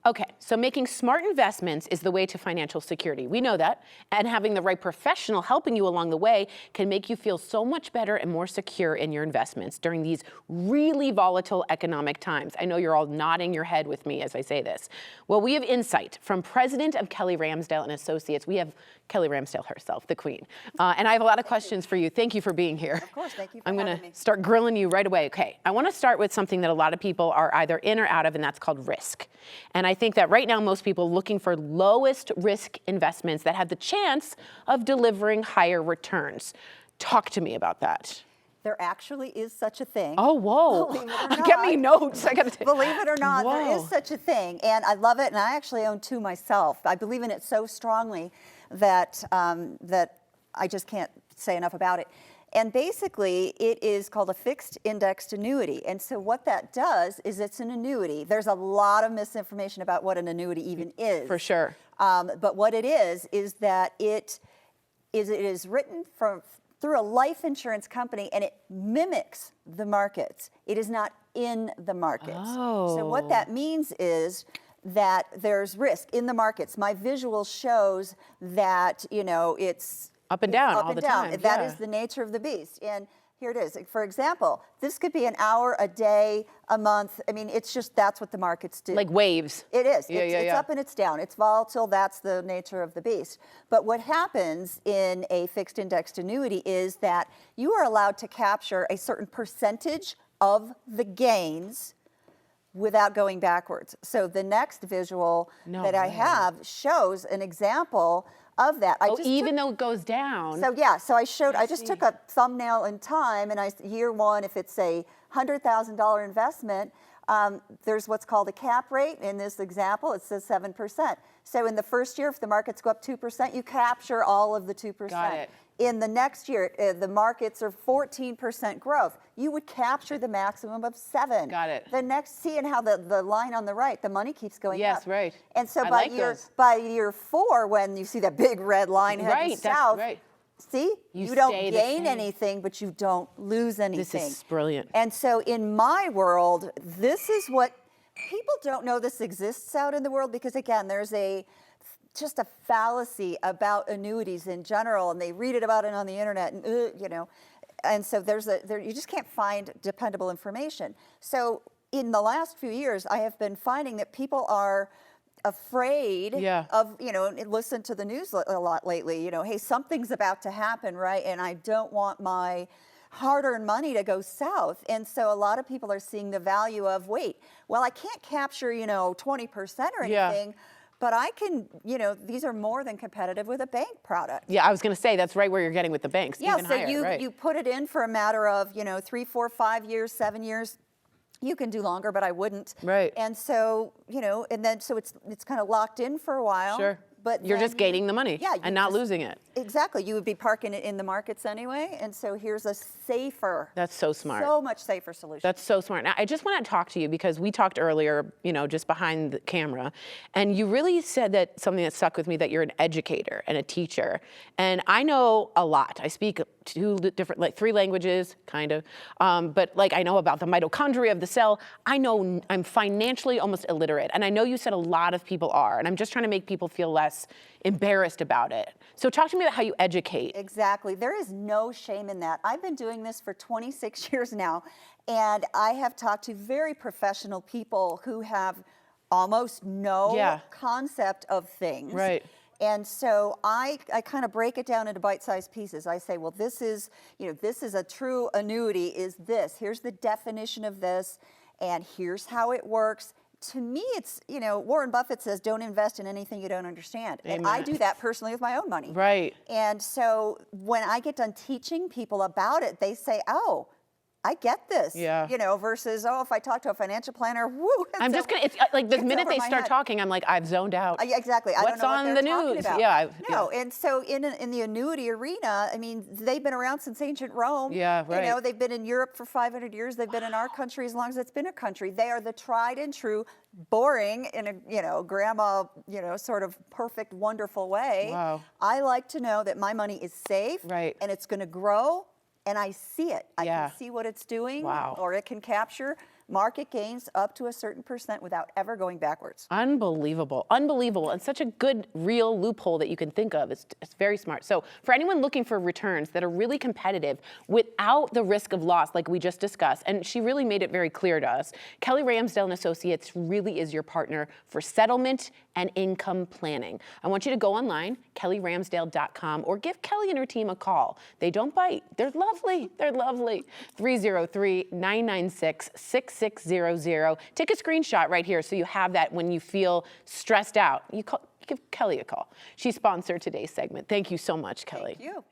Okay, so making smart investments is the way to financial security. We know that. And having the right professional helping you along the way can make you feel so much better and more secure in your investments during these really volatile economic times. I know you're all nodding your head with me as I say this. Well, we have insight from President of Kelly Ramsdale and Associates. We have Kelly Ramsdale herself, the queen. And I have a lot of questions for you. Thank you for being here. Of course, thank you for I'm having going me. to start grilling you right away. Okay, I want to start with something that a lot of people are either in or out of, and that's called risk. And I think that right now most people are looking for lowest risk investments that have the chance of delivering higher returns. Talk to me about that. There actually is such a thing. Oh, whoa. Believe it or not. Get me notes. I gotta Believe it or not, Whoa. there is such a thing. And I love it, and I actually own two myself. I believe in it so strongly that, that I just can't say enough about it. And basically, it is called a fixed indexed annuity. And so what that does is it's an annuity. There's a lot of misinformation about what an annuity even is. For sure. But what it is that it is written through a life insurance company, and it mimics the markets. It is not in the markets. Oh. So what that means is that there's risk in the markets. My visual shows that, you know, it's up and down all the time. time. That is the nature of the beast. And here it is. For example, this could be an hour, a day, a month. I mean, it's just, that's what the markets do. Like waves. It is. Yeah, It's up and it's down. It's volatile. That's the nature of the beast. But what happens in a fixed indexed annuity is that you are allowed to capture a certain percentage of the gains without going backwards. So the next visual that I have shows an example of that. Even though it goes down. So yeah, so I just took a thumbnail in time, and year one, if it's a $100,000 investment, there's what's called a cap rate. In this example, it says 7%. So in the first year, if the markets go up 2%, you capture all of the 2%. Got it. In the next year, the markets are 14% growth. You would capture the maximum of 7. Got it. The next, seeing how the line on the right, the money keeps going up. Yes, right. And so by by year 4, when you see that big red line heading south, see, you don't gain anything, but you don't lose anything. This is brilliant. And so in my world, this is what people don't know this exists out in the world, because again, there's just a fallacy about annuities in general, and they read about it on the internet, and you know, and so you just can't find dependable information. So in the last few years, I have been finding that people are afraid of, you know, listen to the news a lot lately, you know, hey, something's about to happen, right? And I don't want my hard-earned money to go south. And so a lot of people are seeing the value of, wait, well, I can't capture, you know, 20% or anything, but I can, you know, these are more than competitive with a bank product. Yeah, I was going to say, that's right where you're getting with the banks. Yeah, even so higher, you put it in for a matter of, you know, 3, 4, 5 years, 7 years. You can do longer, but I wouldn't. Right. And so, you know, and then so it's kind of locked in for a while. Sure. But you're just gaining the money and not losing it. Exactly. You would be parking it in the markets anyway. And so here's a safer. That's so smart. So much safer solution. That's so smart. Now, I just want to talk to you because we talked earlier, you know, just behind the camera, and you really said that something that stuck with me, that you're an educator and a teacher. And I know a lot. I speak 2 different, like 3 languages, kind of. But like I know about the mitochondria of the cell. I know I'm financially almost illiterate. And I know you said a lot of people are. And I'm just trying to make people feel less embarrassed about it. So talk to me about how you educate. Exactly. There is no shame in that. I've been doing this for 26 years now, and I have talked to very professional people who have almost no concept of things. Right. And so I kind of break it down into bite-sized pieces. I say, well, this is, you know, this is a true annuity, is this. Here's the definition of this, and here's how it works. To me, it's, you know, Warren Buffett says, don't invest in anything you don't understand. Amen. And I do that personally with my own money. Right. And so when I get done teaching people about it, they say, oh, I get this, you know, versus, oh, if I talk to a financial planner, woo. I'm just going to, it's like the minute they start talking, I'm like, I've zoned out. Exactly. I What's don't know on what the they're news? talking about. Yeah. And so in the annuity arena, I mean, they've been around since ancient Rome. Yeah, right. You know, they've been in Europe for 500 years. They've been in our country as long as it's been a country. They are the tried and true, boring in a, you know, grandma, you know, sort of perfect, wonderful way. Wow. I like to know that my money is safe. Right. And it's going to grow. And I see it. I Yeah. can see what it's doing, Wow. or it can capture market gains up to a certain percent without ever going backwards. Unbelievable, unbelievable, and such a good real loophole that you can think of. It's very smart. So for anyone looking for returns that are really competitive without the risk of loss, like we just discussed, and she really made it very clear to us, Kelly Ramsdale and Associates really is your partner for settlement and income planning. I want you to go online, kellyramsdale.com, or give Kelly and her team a call. They don't bite. They're lovely. They're lovely. 303-996-6600. Take a screenshot right here so you have that when you feel stressed out. You give Kelly a call. She sponsored today's segment. Thank you so much, Kelly. Thank you.